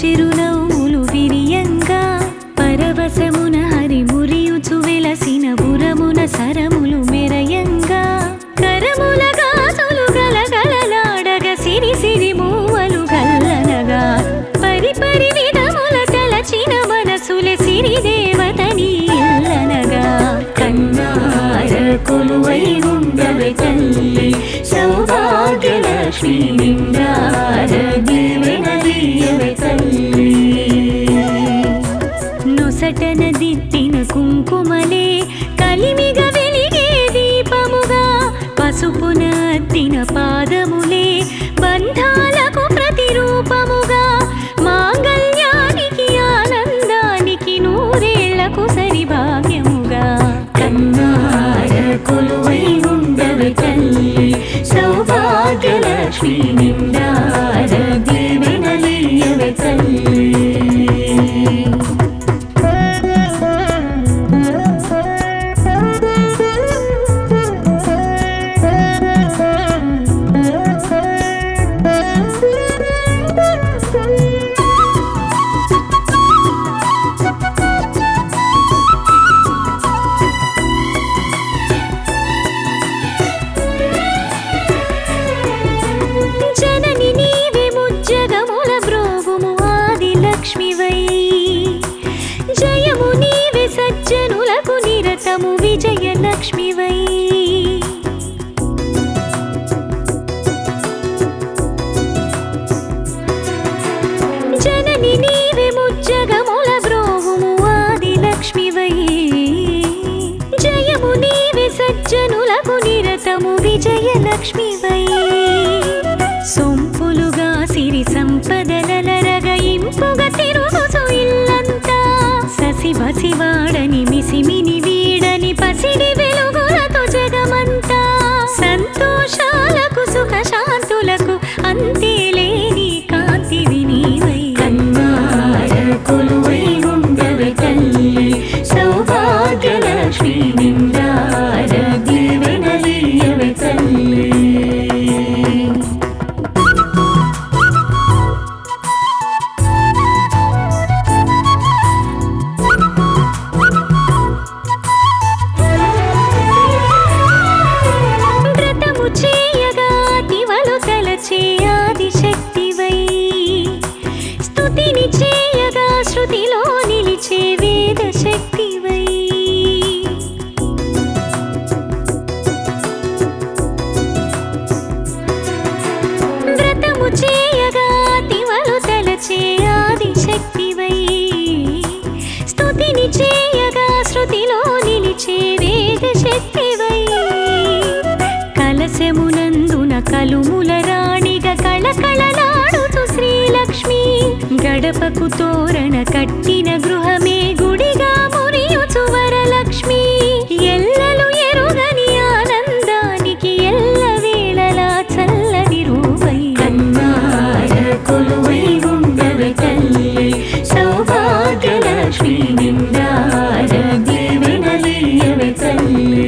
చిరునవ్వులు విరియంగా పరవశమున హరిమురియుచు వెలసిన బురమున సరములు మెరయంగా కరముల గాజులు గలగలలాడగ సిరి సిరి మూవలు గల్లనగా పరిపరి విధముల తలచిన మనసులే సిరి దేవతని ఇల్లనగా కన్నార కొలువై ఉండవే తల్లి సౌభాగ్యలక్ష్మి నిండార దీవెనలీయవే తల్లి నొసటన దిద్దిన కుంకుమలే కలిమిగ వెలిగే దీపముగా పసుపున అద్దిన పాదములే బంధాలకు ప్రతిరూపముగా మాంగళ్యానికి ఆనందానికి నూరేళ్లకు సరిభాగ్యముగా కన్నార కొలువై ఉండవే తల్లి సౌభాగ్యలక్ష్మి నిండార దీవెనలీయవే తల్లి విజయలక్ష్మివై జనని నీవే ముజ్జగముల బ్రోవుము ఆదిలక్ష్మివై జయము నీవే సజ్జనులకు నిరతము విజయలక్ష్మివై సొంపులుగా సిరి సంపదలరగ ఇంపుగా తిరుగుచు ఇల్లంతా ససివసివాడని మిసిమిని వీడని పసిడి వెలుగులతో జగమంతా సంతోషాలకు సుఖ శాంతులకు అంతే లేని కాంతివి నీవై కన్నార కొలువై ఉండవే తల్లి సౌభాగ్యలక్ష్మి నిండార దీవెనలీయవే తల్లి ఆదిశక్తివై స్తుతిని చేయగా శృతిలో నిలిచే వేద శక్తివై వ్రతము చేయగా తివలు తలచే ఆదిశక్తివై స్తుతిని చేయగా శృతిలో నిలిచే వేద శక్తివై కలశమునందున కలుముల రాణిగా కళకళలాడుతూ శ్రీలక్ష్మి గడపకు తోరణ కట్టిన గృహమే గుడిగా మురియుచు వరలక్ష్మి ఎల్లలు ఎరుగని ఆనందానికి ఎల్లవేళలా చల్లని రూపై కన్నార కొలువై ఉండవే తల్లి సౌభాగ్యలక్ష్మి నిండార దీవెనలీయవే తల్లి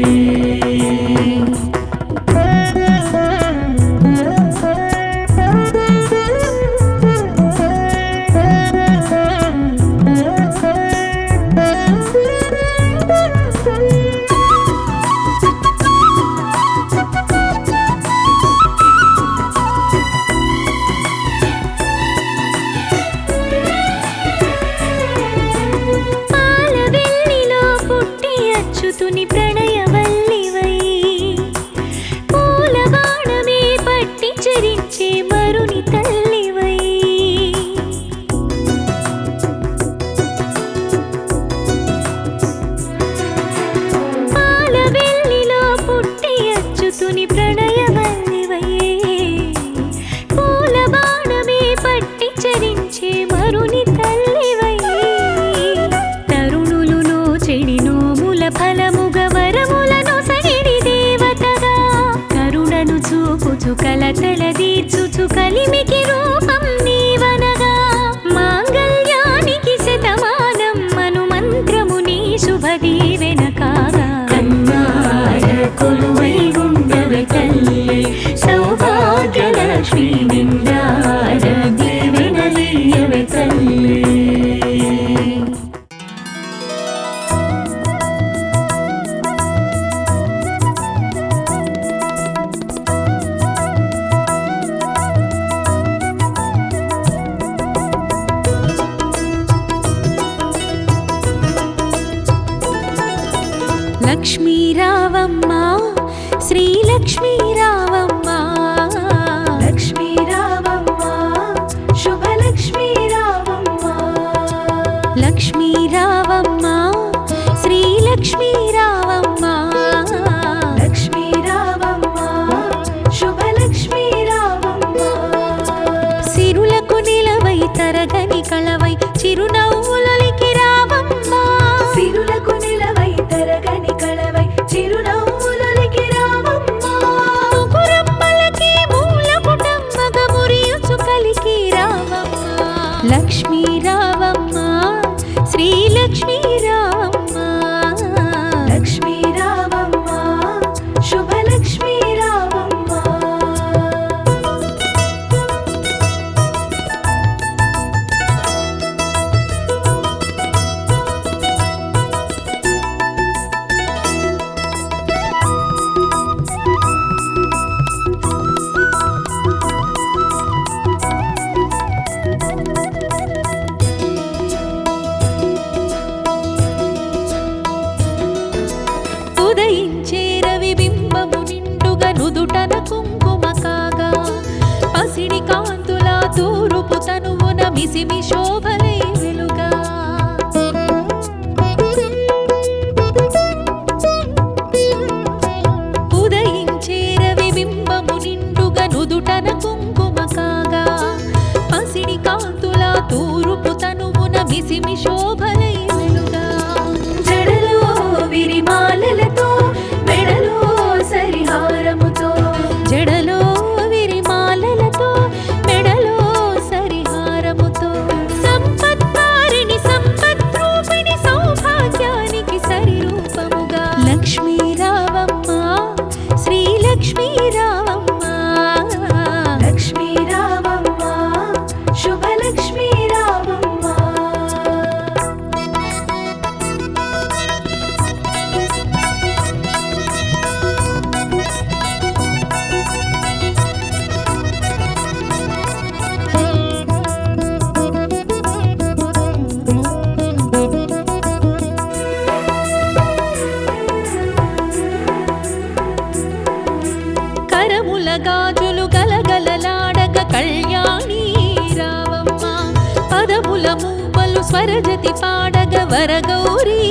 లక్ష్మీ రావమ్మ శ్రీలక్ష్మీ రావమ్మ లక్ష్మీ రావమ్మ శుభలక్ష్మీ రావమ్మ లక్ష్మీ రావమ్మ శ్రీలక్ష్మీ రావమ్మ లక్ష్మీ రావమ్మ శుభలక్ష్మీ రావమ్మ సిరులకు నిలవై తరగని కళవై చిరునవ్వులొలికి రావమ్మ సిరులకు నిలవై తరగని కళవై చిరునవ్వులొలికి రావమ్మ ముగురమ్మలకి మూలపుటమ్మగ మురియుచు కలికి రావమ్మ లక్ష్మీ రావమ్మ శ్రీలక్ష్మీ రావమ్మ లక్ష్మీ రావమ్మ శుభలక్ష్మీ రావమ్మ ఉదయించే రవి బింబము నిండుగా నుదుటన కుంకుమ కాగా పసిడి కాంతుల తూరుపు తనువున మిసిమి శోభలై వెలుగా ఉదయించే రవి బింబము నిండుగా నుదుటన కుంకుమ కాగా పసిడి కాంతుల తూరుపు తనువున మిసిమి శోభలై వెలుగా జడలో విరిమాలలతో మెడలో సరిహారముతో జడలో విరిమాలలతో మెడలో సరిహారముతో సంపత్కారిణి సంపద్రూపిణి సౌభాగ్యానికి సరిరూపముగా లక్ష్మీ రావమ్మ శ్రీలక్ష్మీ రావమ్మ లక్ష్మీ రావమ్మ శుభలక్ష్మీ రావమ్మ కరముల గాజులు గలగలలాడగ కళ్యాణి రావమ్మ పదముల మూవలు స్వరజతి పాడగ వరగౌరీ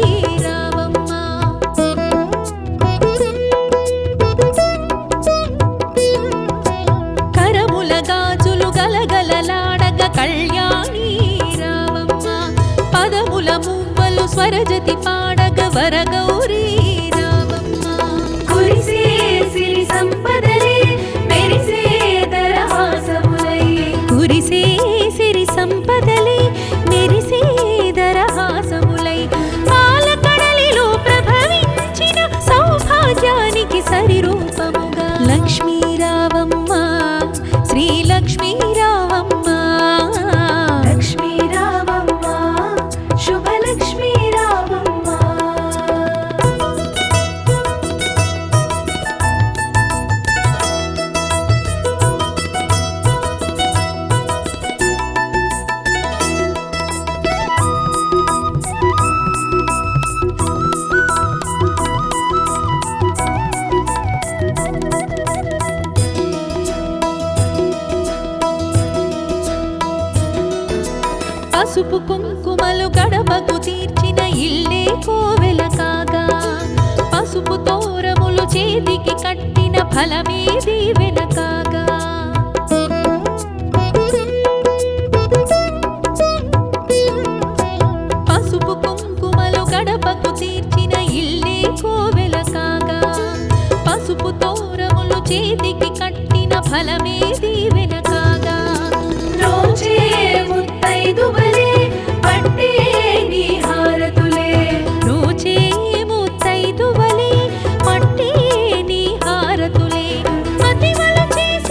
రావమ్మ కరముల గాజులు గలగలలాడగ కళ్యాణి రావమ్మ పదముల మూవలు స్వరజతి పాడగ వరగౌరీ రావమ్మ కురిసే సిరి సంపదలే మెరిసే దరహాసములై కురిసే సిరి సంపదలే మెరిసే దరహాసములై పాలకడలిలో ప్రభవించిన సౌభాగ్యానికి సరిరూపముగా లక్ష్మీ రావమ్మ శ్రీలక్ష్మీ రావమ్మ లక్ష్మీ రావమ్మ శుభలక్ష్మీ రావమ్మ పసుపు కుంకుమలు గడపకు తీర్చిన ఇల్లే కోవెల కాగా పసుపు తోరములు చేతికి కట్టిన ఫలమే దీవెన కాగా పసుపు కుంకుమలు గడపకు తీర్చిన ఇల్లే కోవెల కాగా పసుపు తోరములు చేతికి కట్టిన ఫలమే దీవెన కాగా రోజే ముత్తైదువలే పట్టే నీ హారతులే రోజే ముత్తైదువలే పట్టే నీ హారతులే మతివలు చేసి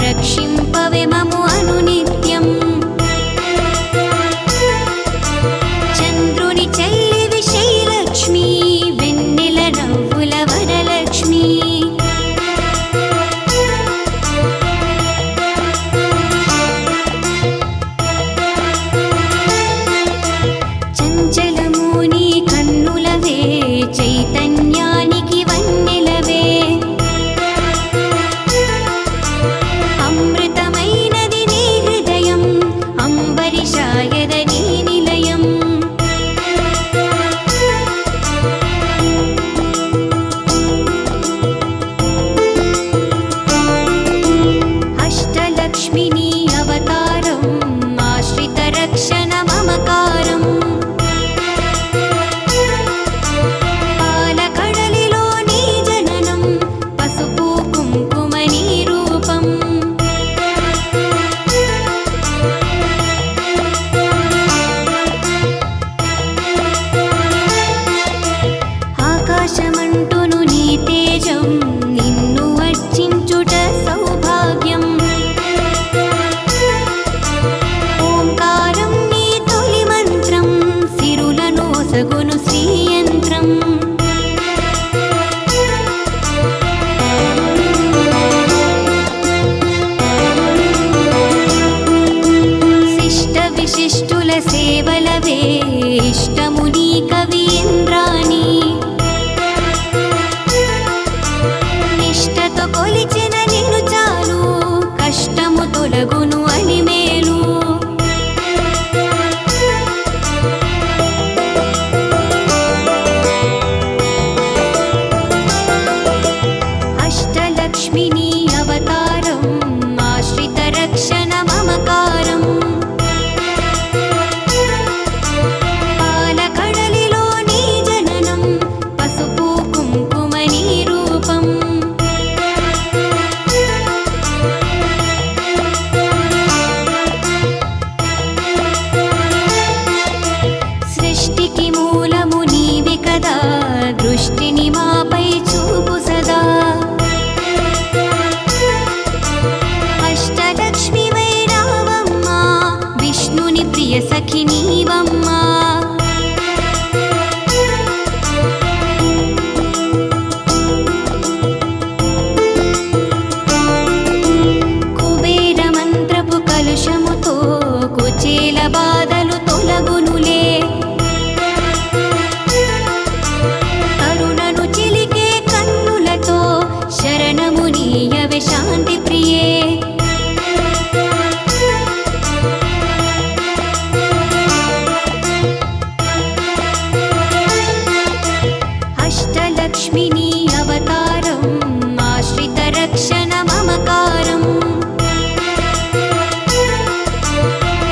రక్షింపవే మము అనునిత్యం చంద్రుని చెల్లివి శ్రీలక్ష్మి వెన్నెల నవ్వుల వరలక్ష్మి చంచలముని కన్నులవే చైతన్యానికి వన్నెలవే అమృతమైనది నీ హృదయం అంబరిషాయద నీ నిలయం అష్టలక్ష్మిని అవతారం ఆశ్రిత రక్షణ మమకారం పాలకడలిలో నీ జననం పసుపు కుంకుమ నీ రూపం ఆకాశమంటును నీ తేజం నిన్ను అర్చించుట సౌభాగ్యం ఓంకారం నీ తొలి మంత్రం సిరులను ఒసగును శ్రీయంత్రం శిష్ట విశిష్టుల సేవలవే ఇష్టము నీ కవి ఇంద్రాణి నిష్టతో కొలిచిన నిన్ను చాలు కష్టము తొలగును అని మేలు అష్టలక్ష్మిని అవతారం ఆశ్రిత రక్షణ మమకారం పాలకడలిలో నీ జననం పసుపు కుంకుమ నీ రూపం సృష్టికి మూలము నీవే కదా దృష్టిని మాపై చూపు సదా అష్టలక్ష్మి వైరావమ్మ విష్ణుని ప్రియ సఖి నీవమ్మా కుబేర మంత్రపు కలుషముతో కుచేల బాధలు తొలగునులే కరుణను చిలికే కన్నులతో శరణము నీయవే శాంతి ప్రియే అష్టలక్ష్మిని అవతారం ఆశ్రిత రక్షణ మమకారం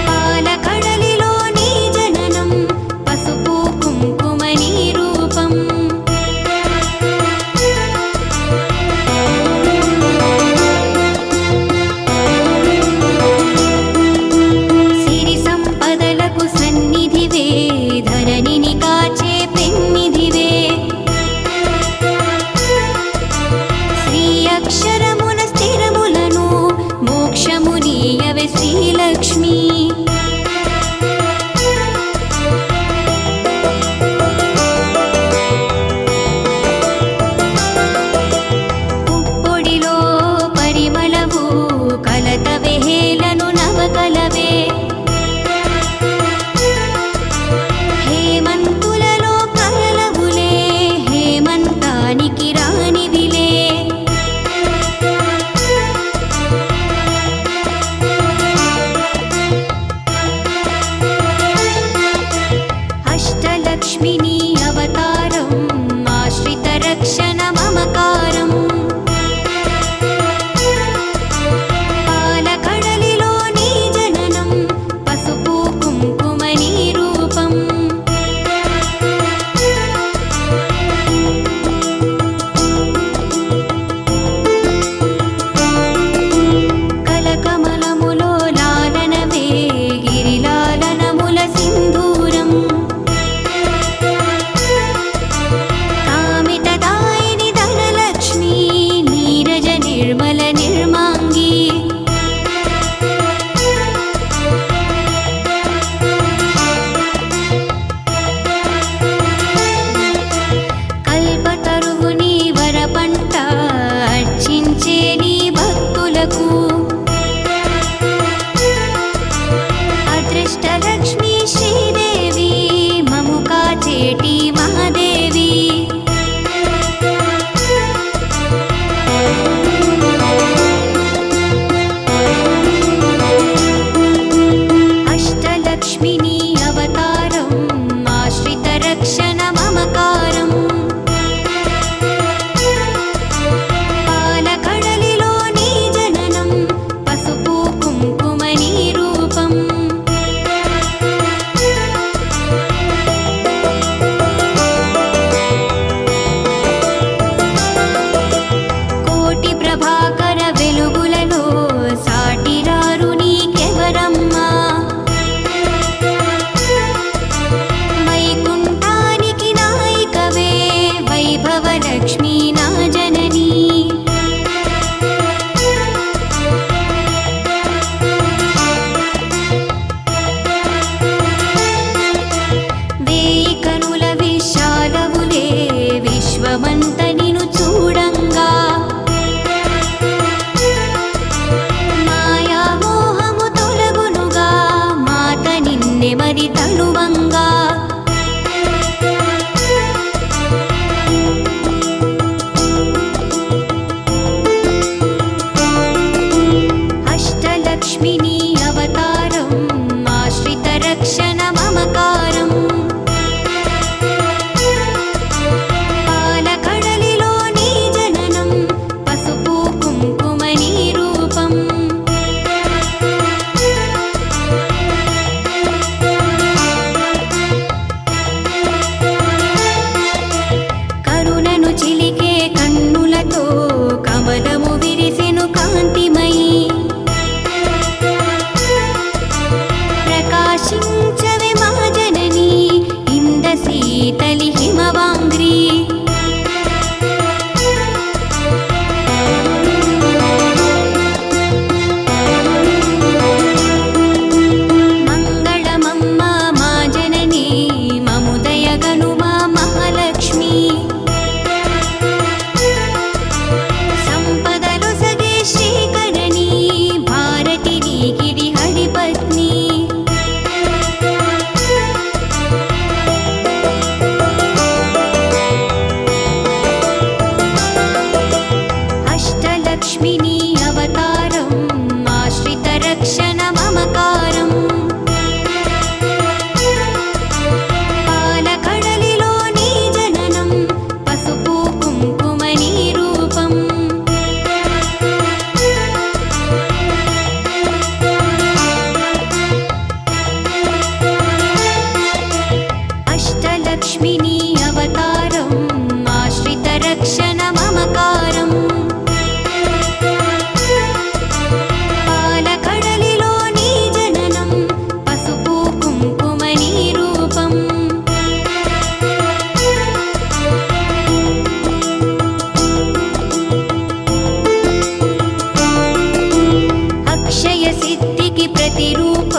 పాలకడలిలో నీ జననం పసుపు కుంకుమ నీ రూపం సిరి సంపదలకు సన్నిధివే ధరణిని కాచే పెన్నిధివే శ్రీ అక్షరమున స్థిరములను మోక్షము నీయవే శ్రీలక్ష్మి పుప్పొడిలో పరిమళవు కలతవే హేలను నవకలవే హేమంతులలో కలలవులే హేమంతానికి రానివిలే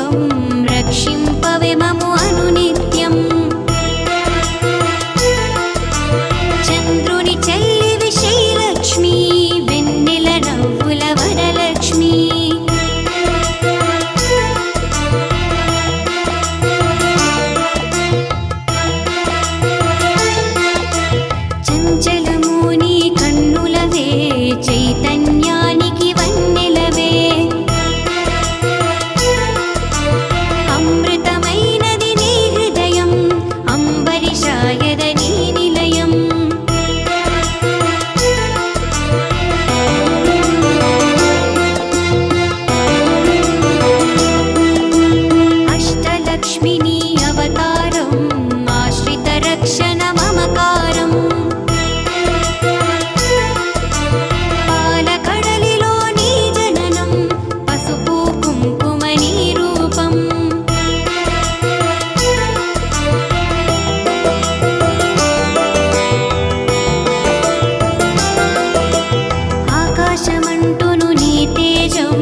రూపం రక్షింపవే మము అనునిత్యం చంద్రుని చెల్లివి శ్రీలక్ష్మి వెన్నెల నవ్వుల వరలక్ష్మి చంచలముని కన్నులవే చైతన్యానికి వన్నెలవే అమృతమైనది నీ హృదయం అంబరిషాయద నీ నిలయం అష్టలక్ష్మిని అవతారం ఆశ్రిత రక్షణ మమకారం పాలకడలిలో నీ జననం పసుపు కుంకుమ నీ రూపం ఆకాశమంటును నీ తేజం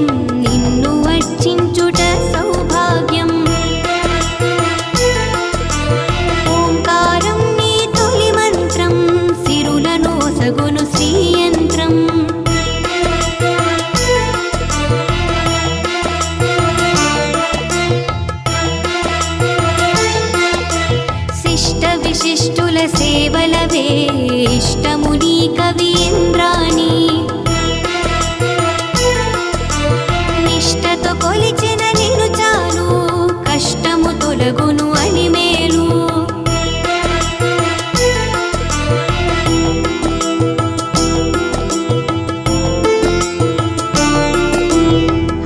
నిన్ను అర్చించుట సౌభాగ్యం ఓంకారం నీ తొలి మంత్రం సిరులను ఒసగును శ్రీయంత్రం శిష్ట విశిష్టుల సేవలవే ఇష్టము నీ కవి ఇంద్రాణి నిష్టతో కొలిచిన నిన్ను చాలు కష్టము తొలగును అని మేలు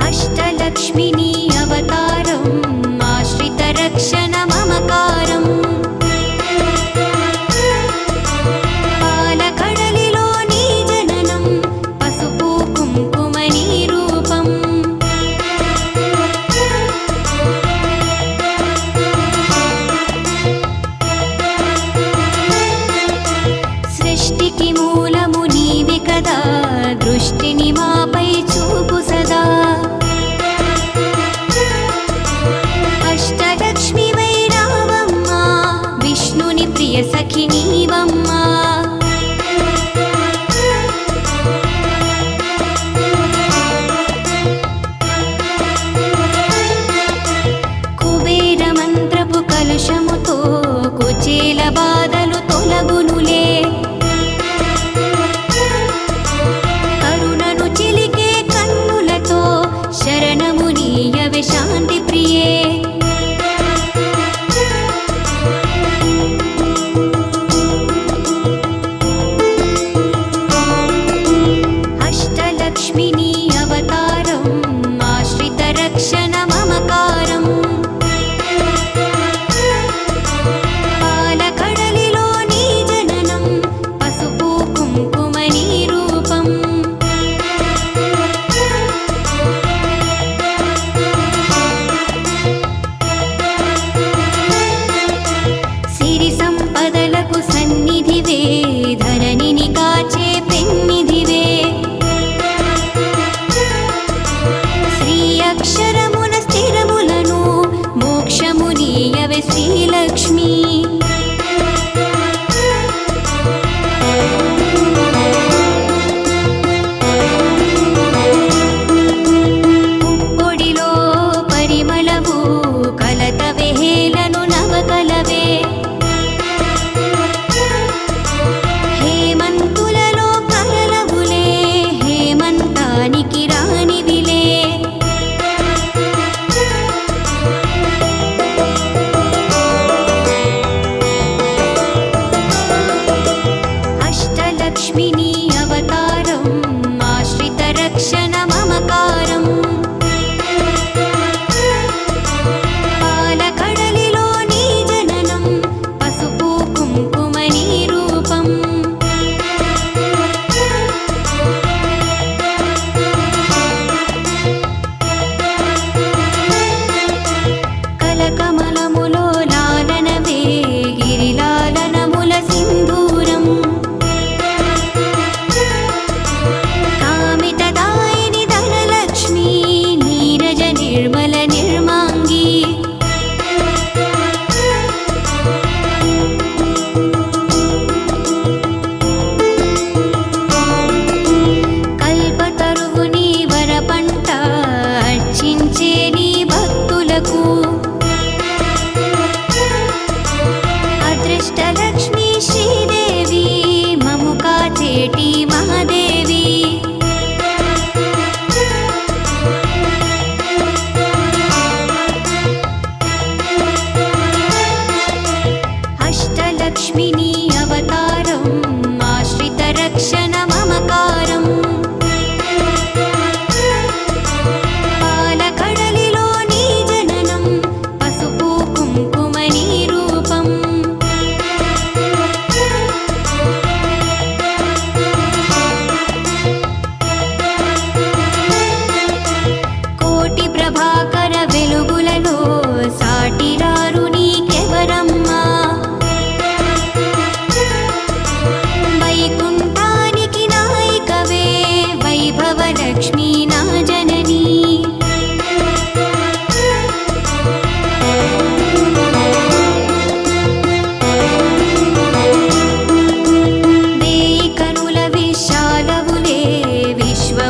అష్టలక్ష్మిని అవతారం ఆశ్రిత రక్షణ మమకారం పాలకడలిలో నీ జననం పసుపు కుంకుమ నీ రూపం సృష్టికి మూలము నీవే కదా దృష్టిని మాపై చూపు సదా అష్టలక్ష్మి వైరావమ్మా విష్ణుని ప్రియ సఖి నీవమ్మా కుబేర మంత్రపు కలుషముతో కుచేల బాధలు తొలగునులే కరుణను చిలి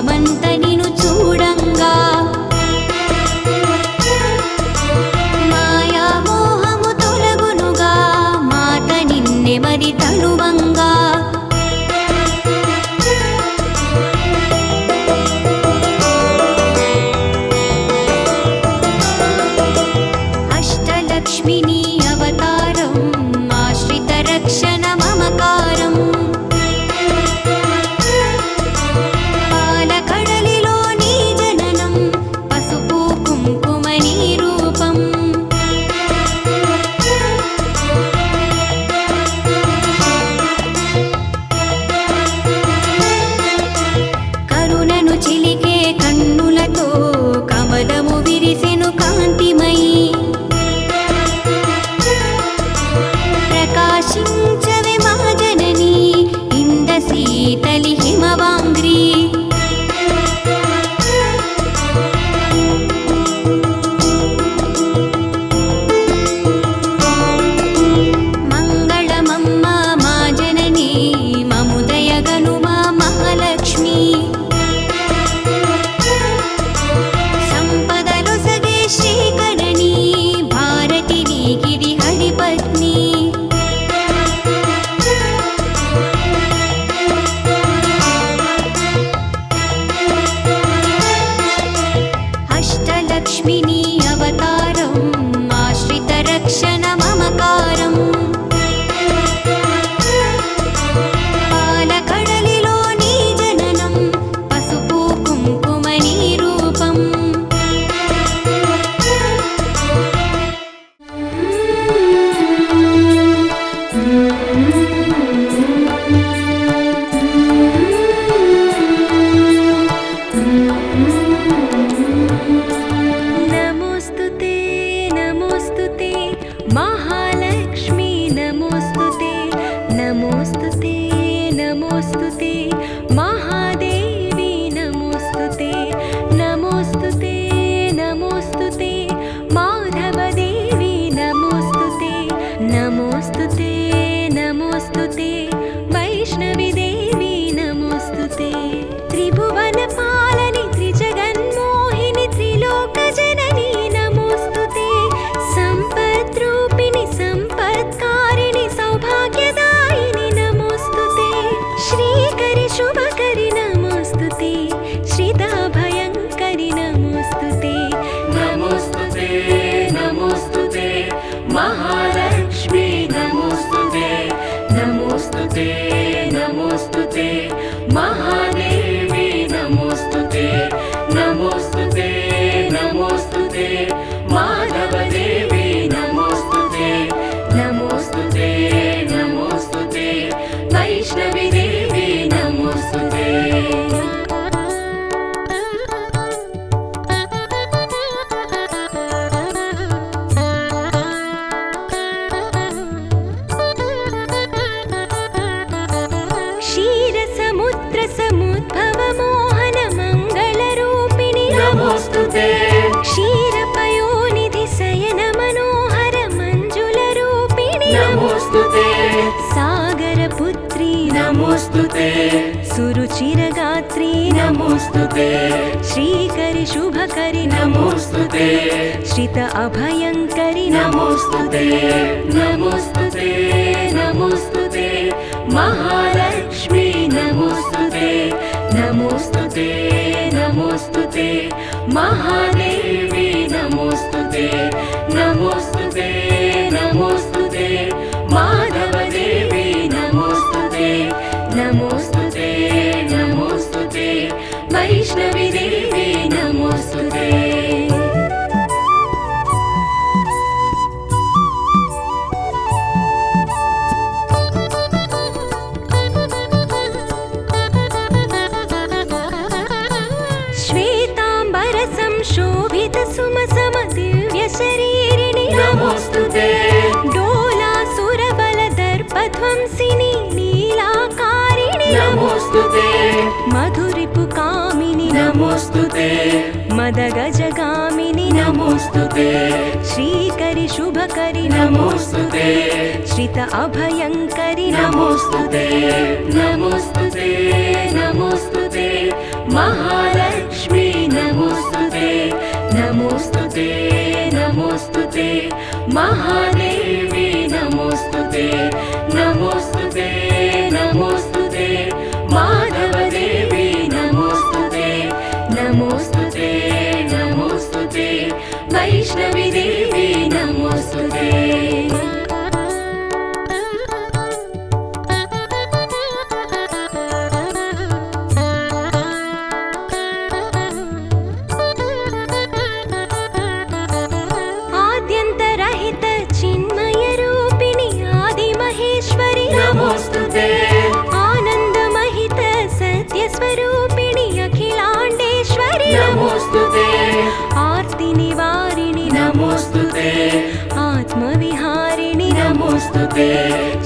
విశ్వమంత నిను చూడంగా మాయా మోహము తొలగునుగా మాత నిన్నె మరి తలువంగా అష్టలక్ష్మిని అవతారం ఆశ్రిత రక్షణ మమకారం పాలకడలిలో నీ జననం పసుపు కుంకుమ నీ రూపం కరుణను చిలికే కన్నులతో కమలము విరిసెను కాంతిమయి ప్రకాశించవే మా జనని ఇంద శీతలి హిమవాంగ్రీ మంగళమమ్మ మా జనని మముదయగను మా మహాలక్ష్మి సంపదలొసగే శ్రీకరణి భారతి నీ గిరి హరిపత్ని అష్టలక్ష్మిని అవతారం ఆశ్రిత రక్షణ మమకారం పాలకడలిలో నీ జననం పసుపు కుంకుమ నీ రూపం నమోస్తుతే నమోస్తుతే మహాలక్ష్మి నమోస్తుతే నమోస్తుతే నమోస్తుతే మహాదేవి నమోస్తుతే నమోస్తుతే నమోస్తుతే మాధవదేవి నమోస్తుతే నమోస్తుతే నమోస్తుతే వైష్ణవి దేవి నమోస్తుతే త్రిభువన పాలని త్రిజగన్మోహిని త్రిలోక జనని నమోస్తుతే సంపద్రూపిణి సంపత్కారిణి సౌభాగ్యదాయిని నమోస్తుతే శ్రీకరి శుభకరి నమోస్తుతే శ్రితాభయంకరి నమోస్తుతే నమోస్తుతే నమోస్తుతే మహాలక్ష్మి నమోస్తుతే నమోస్తుతే నమోస్తుతే మహాదేవి నమోస్తుతే నమోస్తుతే నమోస్తుతే మాధవదేవి నమోస్తుతే నమోస్తుతే నమోస్తుతే వైష్ణవి దేవి నమోస్తుతే క్షీరసముద్ర సముద్భవ మోహన మంగళ రూపిణి నమోస్తుతే క్షీరపయోనిధి శయన మనోహర మంజుల రూపిణి నమోస్తుతే సాగర పుత్రి నమోస్తుతే సురుచిరగాత్రి నమోస్తుతే శ్రీకరి శుభకరి నమోస్తుతే శ్రిత అభయంకరి నమోస్తుతే నమోస్తుతే నమోస్తుతే మహాలక్ష్మి నమోస్తుతే నమోస్తుతే నమోస్తుతే మహాదేవి నమోస్తుతే నమోస్తుతే నమోస్తుతే మాధవదేవి నమోస్తుతే నమోస్తుతే నమోస్తుతే వైష్ణవి దేవి నమోస్తుతే శ్వేతాంబర సంశోభిత సుమ సమ దివ్య శరీరిణి నమోస్తుతే డోలాసుర బల దర్పధ్వంసిని నీలాకారిణి నమోస్తుతే మధురిపు కామిని నమోస్తుతే మదగజగామిని నమోస్తుతే శ్రీకరి శుభకరి నమోస్తుతే శ్రిత అభయంకరి నమోస్తుతే నమోస్తుతే నమోస్తుతే महालक्ष्मी नमोस्तुते नमोस्तुते नमोस्तुते महादेवी नमोस्तुते नमोस्तुते नमोस्तुते माधवदेवी नमोस्तुते नमोस्तुते नमोस्तुते वैष्णवी देवी नमोस्तुते नमोस्तुते आनन्दमहित सत्यस्वरूपिणि अखिलाण्डेश्वरि नमोस्तुते आर्तिनिवारिणि नमोस्तुते आत्मविहारिणि नमोस्तुते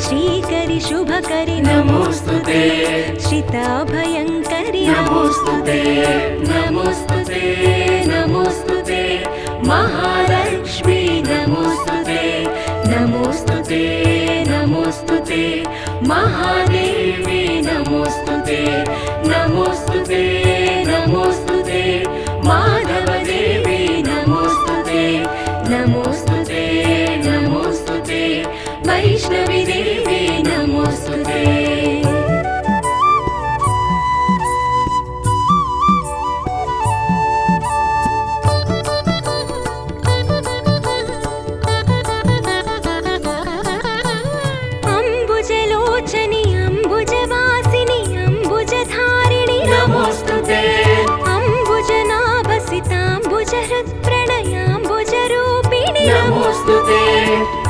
श्रीकरि शुभकरि नमोस्तुते श्रिताभयङ्करि नमोस्तुते नमोस्तुते नमोस्तुते महालक्ष्मी नमोस्तुते नमोस्तुते नमोस्तुते महादेवी नमोस्तुते नमोस्तुते नमोस्तुते माधवदेवी नमोस्तुते नमोस्तुते नमोस्तुते वैष्णवी देवी नमोस्तुते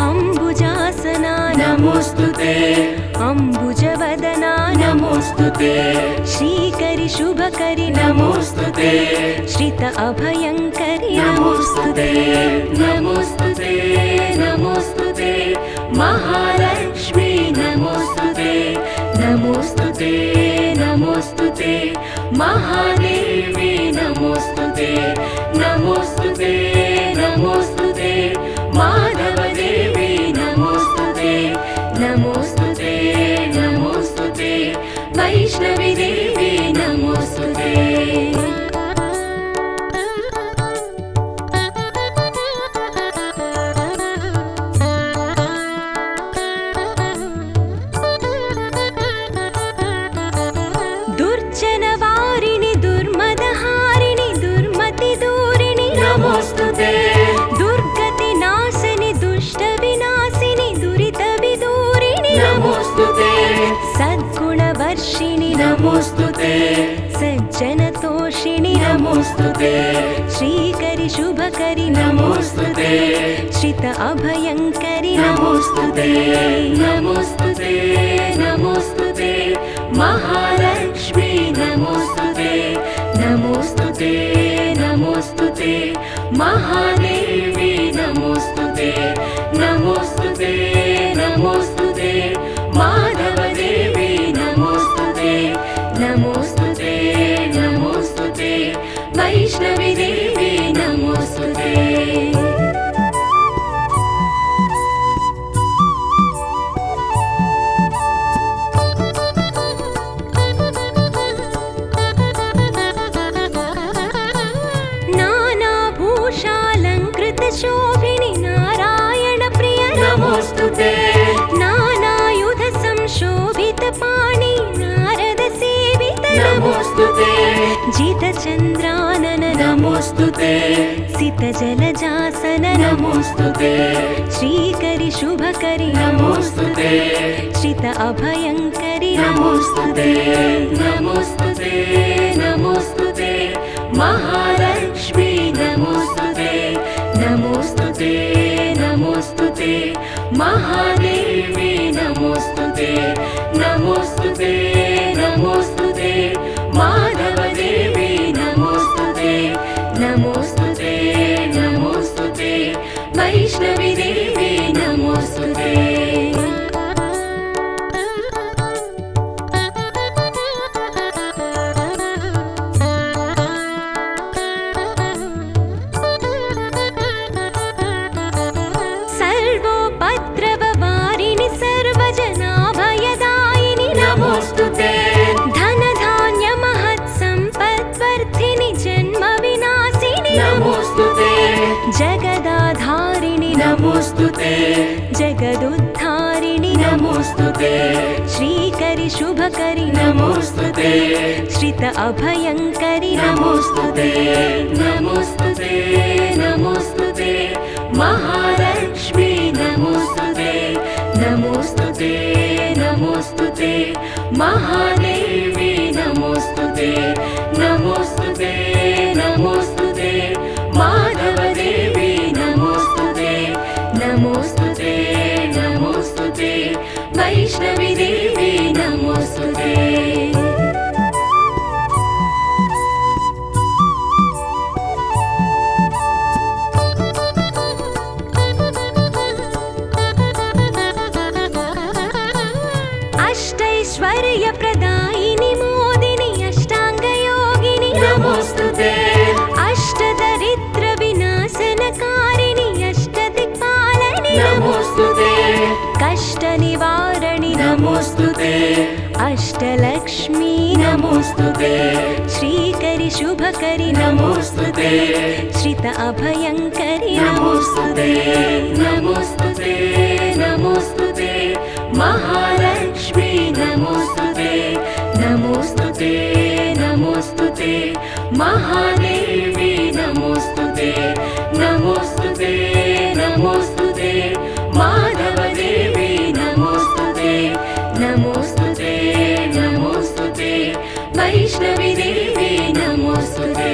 अम्बुजासना नमोस्तुते अम्बुजवदना नमोस्तुते श्रीकरि शुभकरि नमोस्तुते श्रित अभयङ्करि नमोस्तुते नमोस्तुते नमोस्तुते महालक्ष्मी नमोस्तुते नमोस्तुते नमोस्तुते महादेवी नमोस्तुते नमोस्तुते नमोस्तुते माधवदेवी नमोस्तुते नमोस्तुते नमोस्तुते वैष्णवी देवी नमोस्तुते दुर्जनवारिणि दुर्मदहारिणि दुर्मतिदूरिणि नमोस्तुते दुर्गतिनाशिनि दुष्टविनाशिनि दुरितविदूरिणि नमोस्तुते सद्गुणवर्षिणि नमोस्तुते सज्जनतोषिणि नमोस्तुते श्रीकरि शुभकरि नमोस्तुते श्रित अभयङ्करि नमोस्तुते नमोस्तुते नमोस्तुते महालक्ष्मी नमोस्तुते नमोस्तुते नमोस्तुते महादेवी नमोस्तुते नमोस्तुते नमोस्तुते माधवदेवी नमोस्तुते नमोस्तुते नमोस्तुते वैष्णवी देवी नमोस्तुते शोभिनि नारायण प्रिय नमोस्तुते नानायुध संशोभित पाणि नारद सेवित नमोस्तुते जित चन्द्रानन नमोस्तुते सित जलजासन नमोस्तुते श्रीकरि शुभकरि नमोस्तुते श्रित अभयङ्करि नमोस्तुते नमोस्तुते नमोस्तुते महालक्ष्मी नमोस्तुते नमोस्तुते नमोस्तुते महादेवी नमोस्तुते नमोस्तुते नमोस्तुते माधवदेवी नमोस्तुते नमोस्तुते नमोस्तुते वैष्णवी देवी नमोस्तुते जगदाधारिणि नमोस्तुते जगदुद्धारिणि नमोस्तुते श्रीकरि शुभकरि नमोस्तुते श्रित अभयङ्करि नमोस्तुते नमोस्तुते नमोस्तुते महालक्ष्मी नमोस्तुते नमोस्तुते नमोस्तुते महादेवी नमोस्तुते नमोस्तुते नमोस्तुते माधवदेवी नमोस्तुते नमोस्तुते नमोस्तुते वैष्णवी देवी नमोस्तुते अष्टैश्वर्यप्रदायिनि मोदिनि अष्टाङ्गयोगिनि नमोस्तुते अष्टदरिद्रविनाशनकारिणि अष्टदिक्पालनि नमोस्तुते कष्टनिवारणि नमोस्तुते अष्टलक्ष्मी नमोस्तुते श्रीकरि शुभकरि नमोस्तुते श्रित अभयङ्करि नमोस्तुते नमोस्तुते नमोस्तुते महालक्ष्मी नमोस्तुते नमोस्तुते नमोस्तुते महादेवी नमोस्तुते नमोस्तुते नमोस्तुते माधवदेवी नमोस्तुते नमोस्तुते नमोस्तुते वैष्णवी देवी नमोस्तुते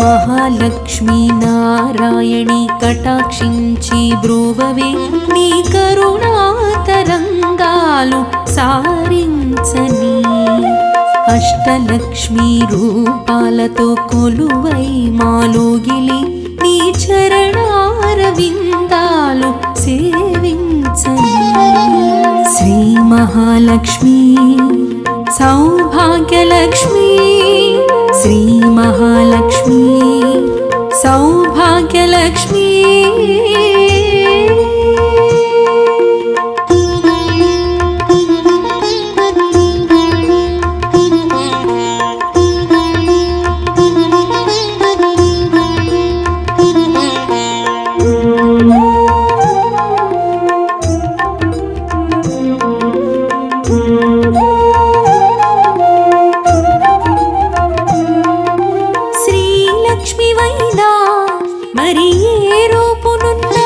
మహాలక్ష్మీ నారాయణి కటాక్షించి బ్రోవవే నీ కరుణాతరంగాలు సారించని అష్టలక్ష్మీ రూపాలతో కొలువై మాలోగిలి నీ చరణారవిందాలు సేవించని శ్రీ మహాలక్ష్మి సౌభాగ్యలక్ష్మి శ్రీ మహాలక్ష్మి సౌభాగ్యలక్ష్మి శ్రీలక్ష్మివైనా మరి ఏ రూపునున్నా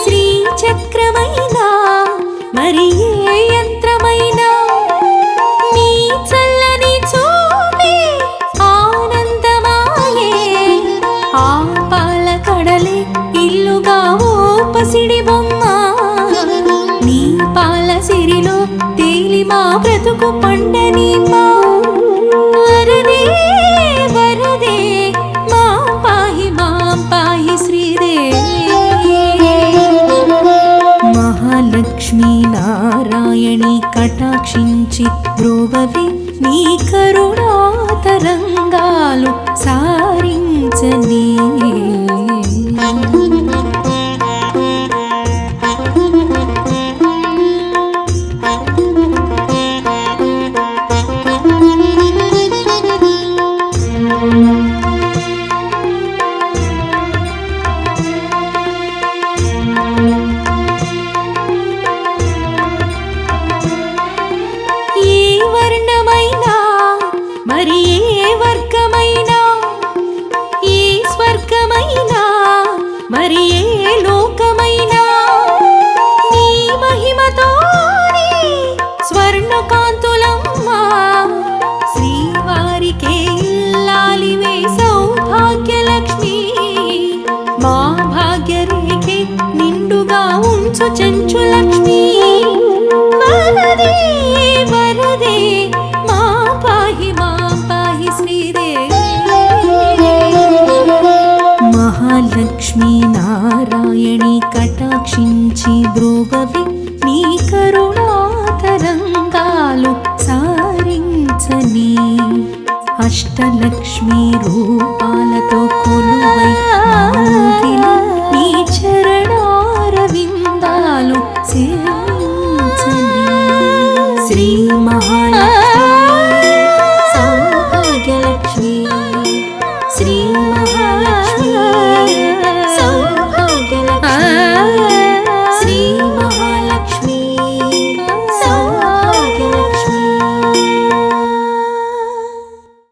శ్రీచక్రమైనా మరి ఏ యంత్రమైనా నీ చల్లని చూపే ఆనందమాయే ఆ పాల కడలే ఇల్లుగా ఓ పసిడి బొమ్మ నీ పాల సిరిలో తేలి మా బ్రతుకు పండని మా వరదే వరదే మాం పాహి శ్రీదేవి మహాలక్ష్మీ నారాయణి కటాక్షించి బ్రోవవే నీ కరుణాతరంగాలు సారించని ఏ వర్ణమైనా మరి ఏ వర్గమైనా ఏ స్వర్గమైనా మరి ఏ లోకమైనా నీ మహిమతోనే స్వర్ణకాంతులమ్మా శ్రీవారికే ఇల్లాలివే సౌభాగ్యలక్ష్మి మా భాగ్యరేఖే నిండుగా ఉంచు చెంచు లక్ష్మి వరదే వరదే మాం పాహి శ్రీదేవి మహాలక్ష్మీ నారాయణ బ్రోవవి నీ కరుణా తరంగాలు సారించని అష్టలక్ష్మి రూపాలతో కొలువై